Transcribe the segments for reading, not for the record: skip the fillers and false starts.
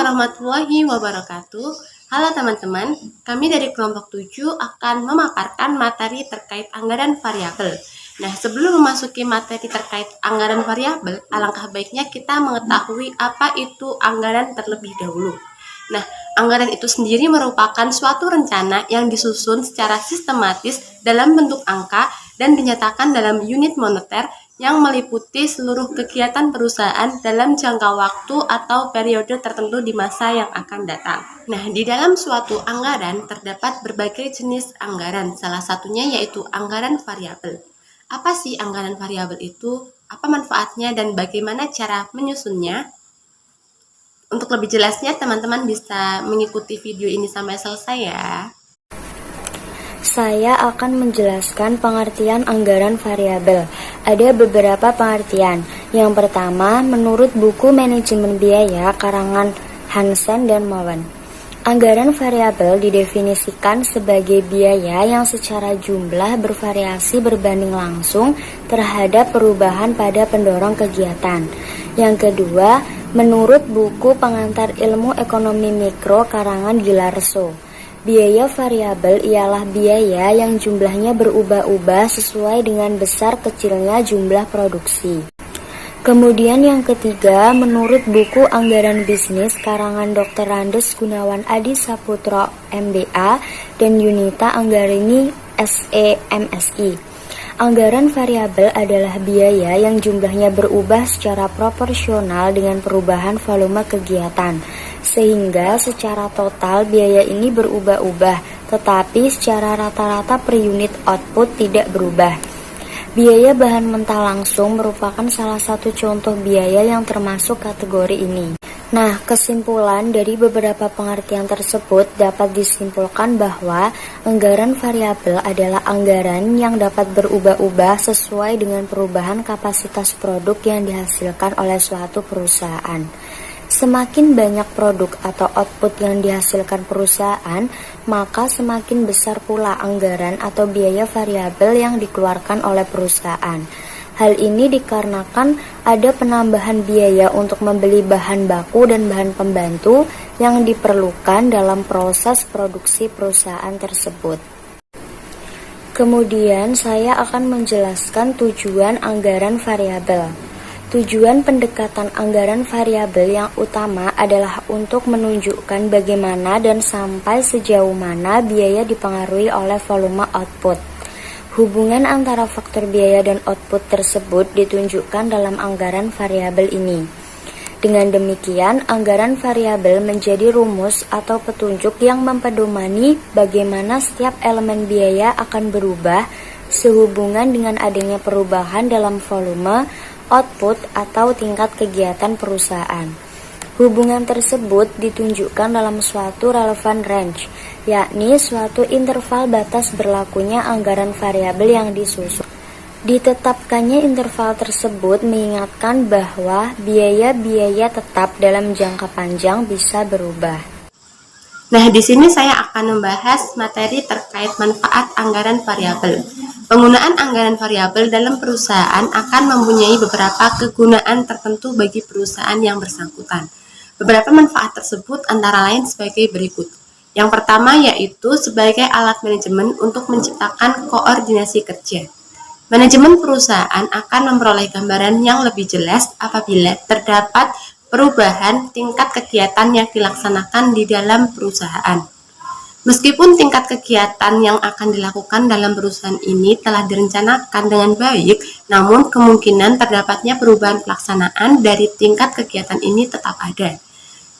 warahmatullahi wabarakatuh. Halo teman-teman, kami dari kelompok 7 akan memaparkan materi terkait anggaran variabel. Nah, sebelum memasuki materi terkait anggaran variabel, alangkah baiknya kita mengetahui apa itu anggaran terlebih dahulu. Nah, anggaran itu sendiri merupakan suatu rencana yang disusun secara sistematis dalam bentuk angka dan dinyatakan dalam unit moneter yang meliputi seluruh kegiatan perusahaan dalam jangka waktu atau periode tertentu di masa yang akan datang. Nah, di dalam suatu anggaran terdapat berbagai jenis anggaran, salah satunya yaitu anggaran variabel. Apa sih anggaran variabel itu? Apa manfaatnya dan bagaimana cara menyusunnya? Untuk lebih jelasnya, teman-teman bisa mengikuti video ini sampai selesai ya. Saya akan menjelaskan pengertian anggaran variabel. Ada beberapa pengertian. Yang pertama, menurut buku Manajemen Biaya karangan Hansen dan Mowen, anggaran variabel didefinisikan sebagai biaya yang secara jumlah bervariasi berbanding langsung terhadap perubahan pada pendorong kegiatan. Yang kedua, menurut buku Pengantar Ilmu Ekonomi Mikro karangan Gilarso, biaya variabel ialah biaya yang jumlahnya berubah-ubah sesuai dengan besar kecilnya jumlah produksi. Kemudian yang ketiga, menurut buku Anggaran Bisnis karangan Dr. Randes Gunawan Adi Saputro MBA dan Yunita Anggarini SE MSI, anggaran variabel adalah biaya yang jumlahnya berubah secara proporsional dengan perubahan volume kegiatan, sehingga secara total biaya ini berubah-ubah, tetapi secara rata-rata per unit output tidak berubah. Biaya bahan mentah langsung merupakan salah satu contoh biaya yang termasuk kategori ini. Nah, kesimpulan dari beberapa pengertian tersebut dapat disimpulkan bahwa anggaran variabel adalah anggaran yang dapat berubah-ubah sesuai dengan perubahan kapasitas produk yang dihasilkan oleh suatu perusahaan. Semakin banyak produk atau output yang dihasilkan perusahaan, maka semakin besar pula anggaran atau biaya variabel yang dikeluarkan oleh perusahaan. Hal ini dikarenakan ada penambahan biaya untuk membeli bahan baku dan bahan pembantu yang diperlukan dalam proses produksi perusahaan tersebut. Kemudian saya akan menjelaskan tujuan anggaran variabel. Tujuan pendekatan anggaran variabel yang utama adalah untuk menunjukkan bagaimana dan sampai sejauh mana biaya dipengaruhi oleh volume output. Hubungan antara faktor biaya dan output tersebut ditunjukkan dalam anggaran variabel ini. Dengan demikian, anggaran variabel menjadi rumus atau petunjuk yang mempedomani bagaimana setiap elemen biaya akan berubah sehubungan dengan adanya perubahan dalam volume, output atau tingkat kegiatan perusahaan. Hubungan tersebut ditunjukkan dalam suatu relevant range, yakni suatu interval batas berlakunya anggaran variabel yang disusun. Ditetapkannya interval tersebut mengingatkan bahwa biaya-biaya tetap dalam jangka panjang bisa berubah. Nah, di sini saya akan membahas materi terkait manfaat anggaran variabel. Penggunaan anggaran variabel dalam perusahaan akan mempunyai beberapa kegunaan tertentu bagi perusahaan yang bersangkutan. Beberapa manfaat tersebut antara lain sebagai berikut. Yang pertama yaitu sebagai alat manajemen untuk menciptakan koordinasi kerja. Manajemen perusahaan akan memperoleh gambaran yang lebih jelas apabila terdapat perubahan tingkat kegiatan yang dilaksanakan di dalam perusahaan. Meskipun tingkat kegiatan yang akan dilakukan dalam perusahaan ini telah direncanakan dengan baik, namun kemungkinan terdapatnya perubahan pelaksanaan dari tingkat kegiatan ini tetap ada.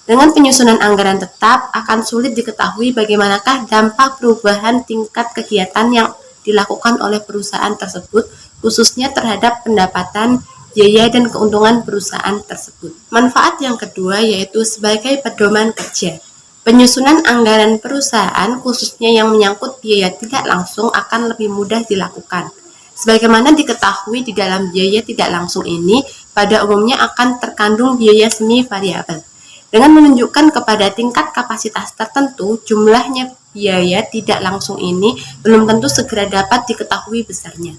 Dengan penyusunan anggaran tetap, akan sulit diketahui bagaimanakah dampak perubahan tingkat kegiatan yang dilakukan oleh perusahaan tersebut, khususnya terhadap pendapatan, biaya, dan keuntungan perusahaan tersebut. Manfaat yang kedua yaitu sebagai pedoman kerja. Penyusunan anggaran perusahaan, khususnya yang menyangkut biaya tidak langsung, akan lebih mudah dilakukan. Sebagaimana diketahui di dalam biaya tidak langsung ini, pada umumnya akan terkandung biaya semi variabel. Dengan menunjukkan kepada tingkat kapasitas tertentu, jumlahnya biaya tidak langsung ini belum tentu segera dapat diketahui besarnya.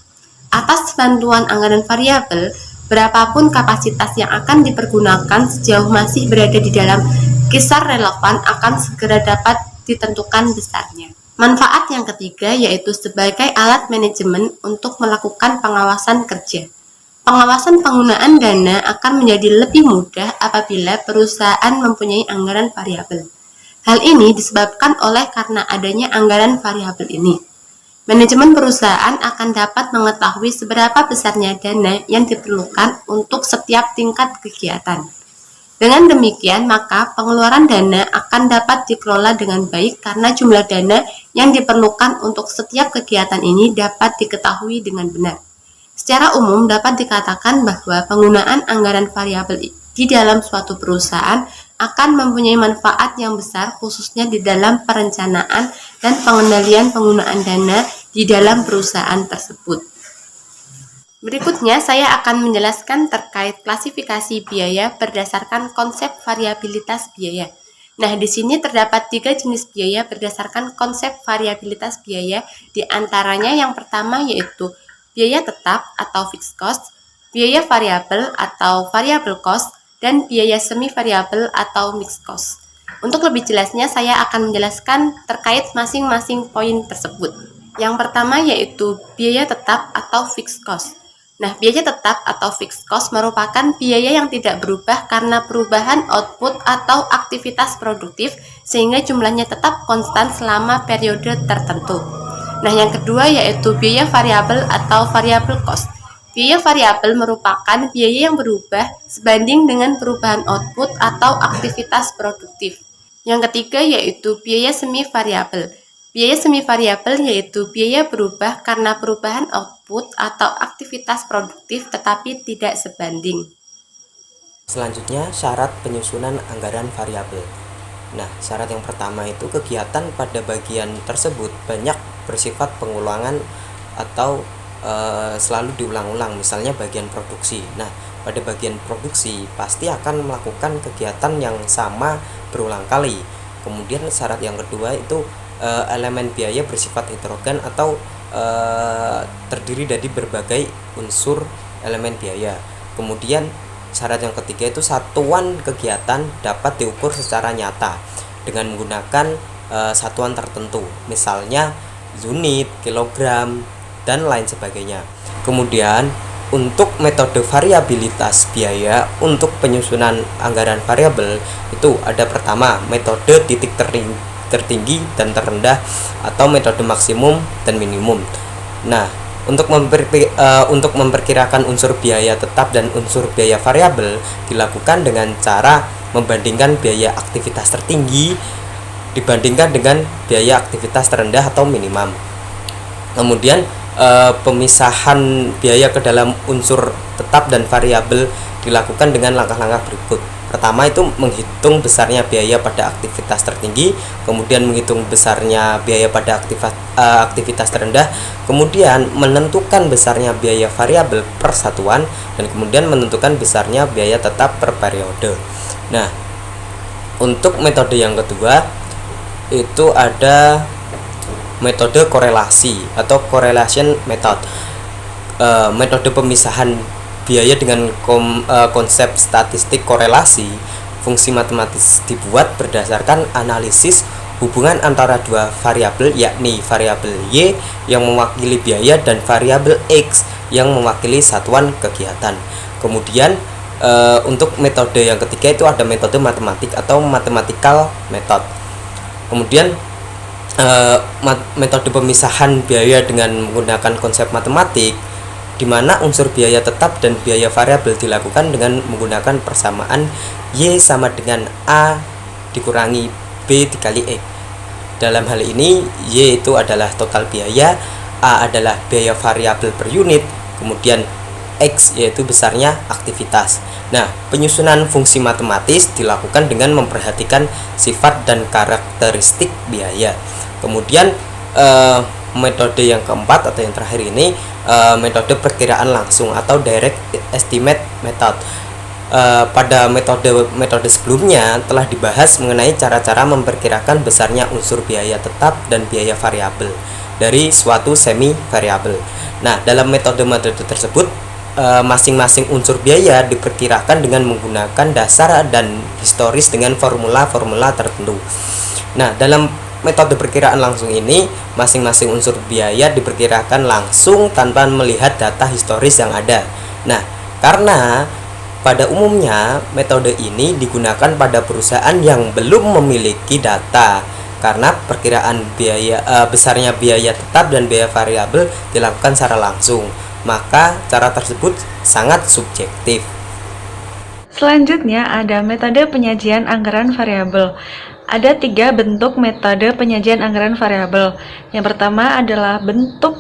Atas bantuan anggaran variabel, berapapun kapasitas yang akan dipergunakan sejauh masih berada di dalam kisar relevan akan segera dapat ditentukan besarnya. Manfaat yang ketiga yaitu sebagai alat manajemen untuk melakukan pengawasan kerja. Pengawasan penggunaan dana akan menjadi lebih mudah apabila perusahaan mempunyai anggaran variabel. Hal ini disebabkan oleh karena adanya anggaran variabel ini. Manajemen perusahaan akan dapat mengetahui seberapa besarnya dana yang diperlukan untuk setiap tingkat kegiatan. Dengan demikian, maka pengeluaran dana akan dapat dikelola dengan baik karena jumlah dana yang diperlukan untuk setiap kegiatan ini dapat diketahui dengan benar. Secara umum dapat dikatakan bahwa penggunaan anggaran variabel di dalam suatu perusahaan akan mempunyai manfaat yang besar khususnya di dalam perencanaan dan pengendalian penggunaan dana di dalam perusahaan tersebut. Berikutnya saya akan menjelaskan terkait klasifikasi biaya berdasarkan konsep variabilitas biaya. Nah, di sini terdapat 3 jenis biaya berdasarkan konsep variabilitas biaya, di antaranya yang pertama yaitu biaya tetap atau fixed cost, biaya variabel atau variable cost, dan biaya semi variabel atau mixed cost. Untuk lebih jelasnya saya akan menjelaskan terkait masing-masing poin tersebut. Yang pertama yaitu biaya tetap atau fixed cost. Nah, biaya tetap atau fixed cost merupakan biaya yang tidak berubah karena perubahan output atau aktivitas produktif sehingga jumlahnya tetap konstan selama periode tertentu. Nah, yang kedua yaitu biaya variabel atau variable cost. Biaya variabel merupakan biaya yang berubah sebanding dengan perubahan output atau aktivitas produktif. Yang ketiga yaitu biaya semi variabel. Biaya semi variabel yaitu biaya berubah karena perubahan output atau aktivitas produktif tetapi tidak sebanding. Selanjutnya, syarat penyusunan anggaran variabel. Nah, syarat yang pertama itu kegiatan pada bagian tersebut banyak bersifat pengulangan atau selalu diulang-ulang, misalnya bagian produksi. Nah, pada bagian produksi pasti akan melakukan kegiatan yang sama berulang kali. Kemudian syarat yang kedua itu elemen biaya bersifat heterogen atau terdiri dari berbagai unsur elemen biaya. Kemudian syarat yang ketiga itu satuan kegiatan dapat diukur secara nyata dengan menggunakan satuan tertentu, misalnya unit, kilogram, dan lain sebagainya. Kemudian untuk metode variabilitas biaya untuk penyusunan anggaran variabel itu ada pertama metode titik tertinggi dan terendah atau metode maksimum dan minimum. Nah, untuk memperkirakan unsur biaya tetap dan unsur biaya variabel dilakukan dengan cara membandingkan biaya aktivitas tertinggi dibandingkan dengan biaya aktivitas terendah atau minimum. Kemudian pemisahan biaya ke dalam unsur tetap dan variabel dilakukan dengan langkah-langkah berikut. Pertama itu menghitung besarnya biaya pada aktivitas tertinggi, kemudian menghitung besarnya biaya pada aktivitas terendah, kemudian menentukan besarnya biaya variabel per satuan, dan kemudian menentukan besarnya biaya tetap per periode. Nah, untuk metode yang kedua itu ada metode korelasi atau correlation method. Metode pemisahan biaya dengan konsep statistik korelasi, fungsi matematis dibuat berdasarkan analisis hubungan antara dua variabel, yakni variabel Y yang mewakili biaya dan variabel X yang mewakili satuan kegiatan. Kemudian untuk metode yang ketiga itu ada metode matematik atau mathematical method. Kemudian metode pemisahan biaya dengan menggunakan konsep matematik, di mana unsur biaya tetap dan biaya variabel dilakukan dengan menggunakan persamaan Y sama dengan A dikurangi B dikali E. Dalam hal ini Y itu adalah total biaya, A adalah biaya variabel per unit, kemudian X yaitu besarnya aktivitas. Nah, penyusunan fungsi matematis dilakukan dengan memperhatikan sifat dan karakteristik biaya. Kemudian metode yang keempat atau yang terakhir ini metode perkiraan langsung atau direct estimate method. Pada metode sebelumnya telah dibahas mengenai cara-cara memperkirakan besarnya unsur biaya tetap dan biaya variabel dari suatu semi variabel. Nah, dalam metode tersebut masing-masing unsur biaya diperkirakan dengan menggunakan dasar dan historis dengan formula-formula tertentu. Nah, dalam metode perkiraan langsung ini, masing-masing unsur biaya diperkirakan langsung tanpa melihat data historis yang ada. Nah, karena pada umumnya metode ini digunakan pada perusahaan yang belum memiliki data, karena perkiraan besarnya biaya tetap dan biaya variabel dilakukan secara langsung, maka cara tersebut sangat subjektif. Selanjutnya ada metode penyajian anggaran variabel. Ada 3 bentuk metode penyajian anggaran variabel. Yang pertama adalah bentuk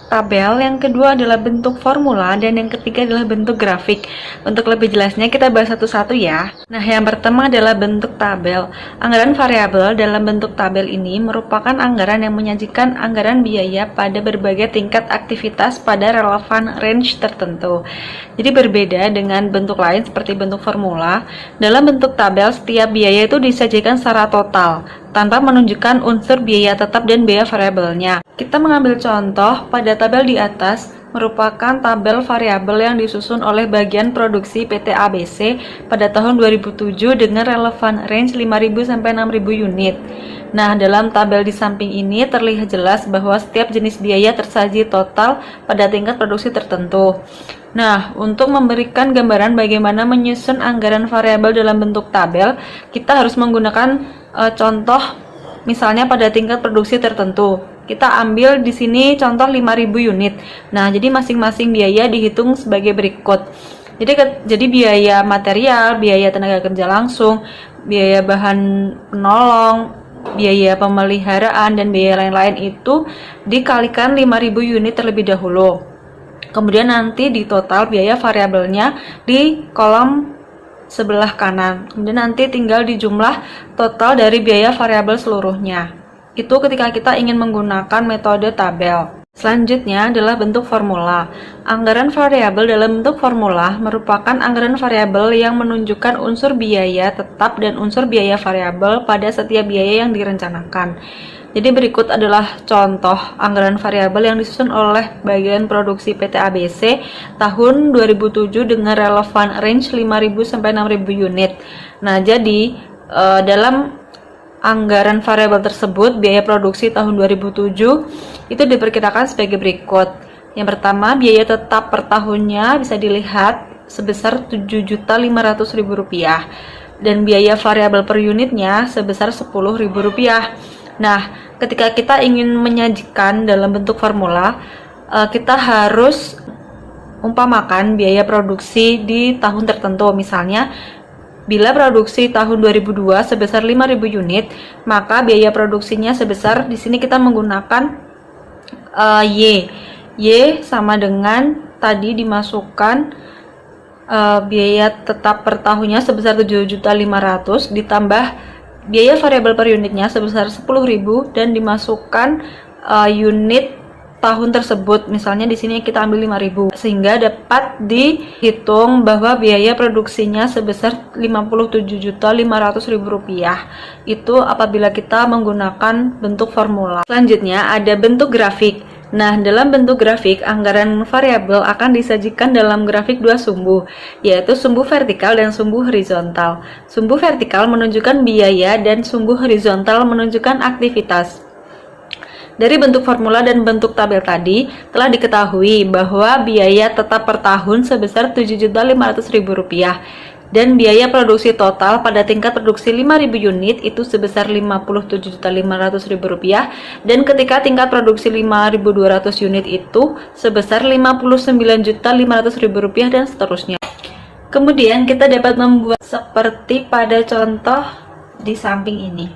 tabel, yang kedua adalah bentuk formula, dan yang ketiga adalah bentuk grafik. Untuk lebih jelasnya kita bahas satu-satu ya. Nah, yang pertama adalah bentuk tabel. Anggaran variabel dalam bentuk tabel ini merupakan anggaran yang menyajikan anggaran biaya pada berbagai tingkat aktivitas pada relevan range tertentu. Jadi berbeda dengan bentuk lain seperti bentuk formula. Dalam bentuk tabel, setiap biaya itu disajikan secara total tanpa menunjukkan unsur biaya tetap dan biaya variabelnya. Kita mengambil contoh pada tabel di atas merupakan tabel variabel yang disusun oleh bagian produksi PT ABC pada tahun 2007 dengan relevan range 5.000 sampai 6.000 unit. Nah, dalam tabel di samping ini terlihat jelas bahwa setiap jenis biaya tersaji total pada tingkat produksi tertentu. Nah, untuk memberikan gambaran bagaimana menyusun anggaran variabel dalam bentuk tabel, kita harus menggunakan contoh misalnya pada tingkat produksi tertentu. Kita ambil di sini contoh 5.000 unit. Nah, jadi masing-masing biaya dihitung sebagai berikut. Jadi biaya material, biaya tenaga kerja langsung, biaya bahan penolong, biaya pemeliharaan, dan biaya lain-lain itu dikalikan 5.000 unit terlebih dahulu. Kemudian nanti di total biaya variabelnya di kolom sebelah kanan. Kemudian nanti tinggal dijumlah total dari biaya variabel seluruhnya. Itu ketika kita ingin menggunakan metode tabel. Selanjutnya adalah bentuk formula. Anggaran variabel dalam bentuk formula merupakan anggaran variabel yang menunjukkan unsur biaya tetap dan unsur biaya variabel pada setiap biaya yang direncanakan. Jadi berikut adalah contoh anggaran variabel yang disusun oleh bagian produksi PT ABC tahun 2007 dengan relevan range 5.000 sampai 6.000 unit. Nah, jadi dalam anggaran variabel tersebut, biaya produksi tahun 2007 itu diperkirakan sebagai berikut. Yang pertama, biaya tetap per tahunnya bisa dilihat sebesar Rp7.500.000 dan biaya variabel per unitnya sebesar Rp10.000. Nah, ketika kita ingin menyajikan dalam bentuk formula, kita harus umpamakan biaya produksi di tahun tertentu. Misalnya, bila produksi tahun 2002 sebesar 5.000 unit, maka biaya produksinya sebesar, di sini kita menggunakan Y. Y sama dengan tadi dimasukkan biaya tetap per tahunnya sebesar 7.500.000 ditambah biaya variabel per unitnya sebesar 10.000 dan dimasukkan unit tahun tersebut. Misalnya di sini kita ambil 5.000 sehingga dapat dihitung bahwa biaya produksinya sebesar Rp57.500.000. Itu apabila kita menggunakan bentuk formula. Selanjutnya ada bentuk grafik. Nah, dalam bentuk grafik, anggaran variabel akan disajikan dalam grafik 2 sumbu, yaitu sumbu vertikal dan sumbu horizontal. Sumbu vertikal menunjukkan biaya dan sumbu horizontal menunjukkan aktivitas. Dari bentuk formula dan bentuk tabel tadi, telah diketahui bahwa biaya tetap per tahun sebesar Rp7.500.000 dan biaya produksi total pada tingkat produksi 5.000 unit itu sebesar Rp57.500.000 dan ketika tingkat produksi 5.200 unit itu sebesar Rp59.500.000 dan seterusnya. Kemudian kita dapat membuat seperti pada contoh di samping ini.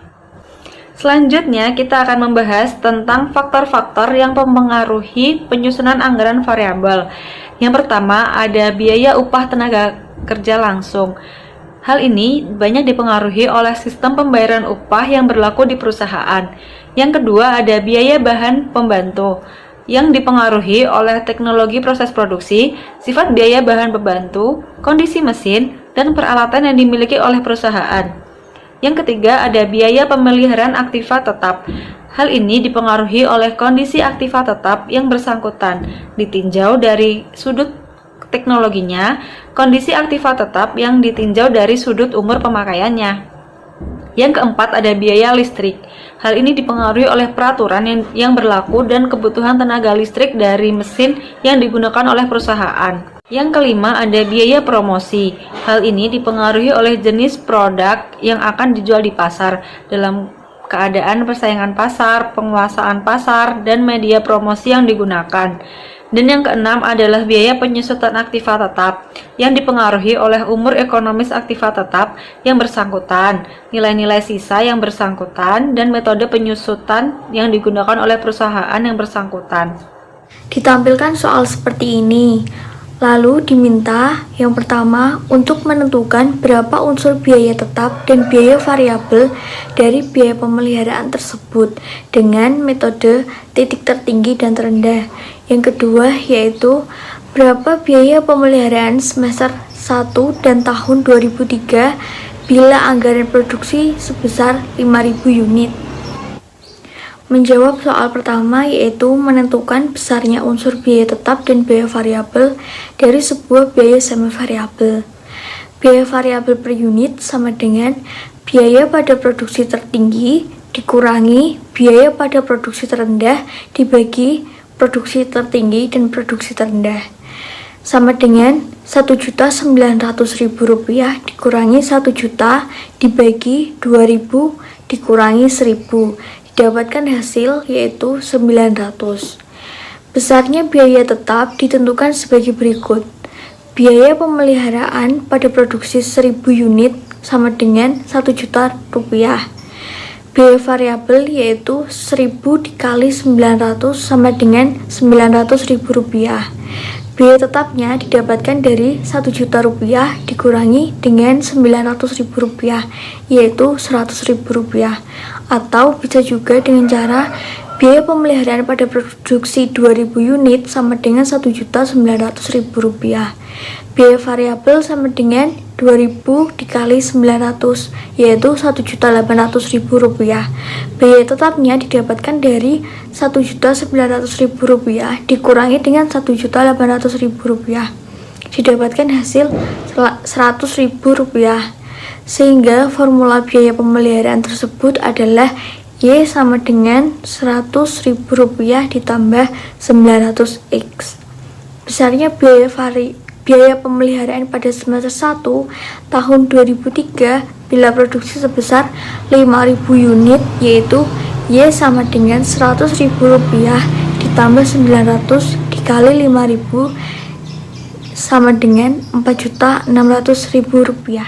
Selanjutnya kita akan membahas tentang faktor-faktor yang mempengaruhi penyusunan anggaran variabel. Yang pertama ada biaya upah tenaga kerja langsung. Hal ini banyak dipengaruhi oleh sistem pembayaran upah yang berlaku di perusahaan. Yang kedua ada biaya bahan pembantu yang dipengaruhi oleh teknologi proses produksi, sifat biaya bahan pembantu, kondisi mesin, dan peralatan yang dimiliki oleh perusahaan. Yang ketiga ada biaya pemeliharaan aktiva tetap. Hal ini dipengaruhi oleh kondisi aktiva tetap yang bersangkutan, ditinjau dari sudut teknologinya, kondisi aktiva tetap yang ditinjau dari sudut umur pemakaiannya. Yang keempat ada biaya listrik. Hal ini dipengaruhi oleh peraturan yang berlaku dan kebutuhan tenaga listrik dari mesin yang digunakan oleh perusahaan. Yang kelima ada biaya promosi. Hal ini dipengaruhi oleh jenis produk yang akan dijual di pasar dalam keadaan persaingan pasar, penguasaan pasar, dan media promosi yang digunakan. Dan yang keenam adalah biaya penyusutan aktiva tetap yang dipengaruhi oleh umur ekonomis aktiva tetap yang bersangkutan, nilai-nilai sisa yang bersangkutan, dan metode penyusutan yang digunakan oleh perusahaan yang bersangkutan. Ditampilkan soal seperti ini. Lalu diminta yang pertama untuk menentukan berapa unsur biaya tetap dan biaya variabel dari biaya pemeliharaan tersebut dengan metode titik tertinggi dan terendah. Yang kedua yaitu berapa biaya pemeliharaan semester 1 dan tahun 2003 bila anggaran produksi sebesar 5.000 unit. Menjawab soal pertama yaitu menentukan besarnya unsur biaya tetap dan biaya variabel dari sebuah biaya semi variabel. Biaya variabel per unit sama dengan biaya pada produksi tertinggi dikurangi biaya pada produksi terendah dibagi produksi tertinggi dan produksi terendah. Sama dengan Rp1.900.000 dikurangi 1 juta dibagi 2.000 dikurangi 1.000. Didapatkan hasil yaitu 900. Besarnya biaya tetap ditentukan sebagai berikut. Biaya pemeliharaan pada produksi 1.000 unit sama dengan 1 juta rupiah. Biaya variabel yaitu 1.000 dikali 900 sama dengan 900.000 rupiah. Biaya tetapnya didapatkan dari 1 juta rupiah dikurangi dengan 900.000 rupiah yaitu 100.000 rupiah. Atau bisa juga dengan cara biaya pemeliharaan pada produksi 2.000 unit sama dengan 1.900.000 rupiah. Biaya variabel sama dengan 2.000 dikali 900 yaitu 1.800.000 rupiah. Biaya tetapnya didapatkan dari 1.900.000 rupiah dikurangi dengan 1.800.000 rupiah. Didapatkan hasil 100.000 rupiah. Sehingga formula biaya pemeliharaan tersebut adalah Y sama dengan 100.000 rupiah ditambah 900X. Besarnya biaya pemeliharaan pada semester 1 tahun 2003 bila produksi sebesar 5.000 unit yaitu Y sama dengan 100.000 rupiah ditambah 900 dikali 5.000 sama dengan 4.600.000 rupiah.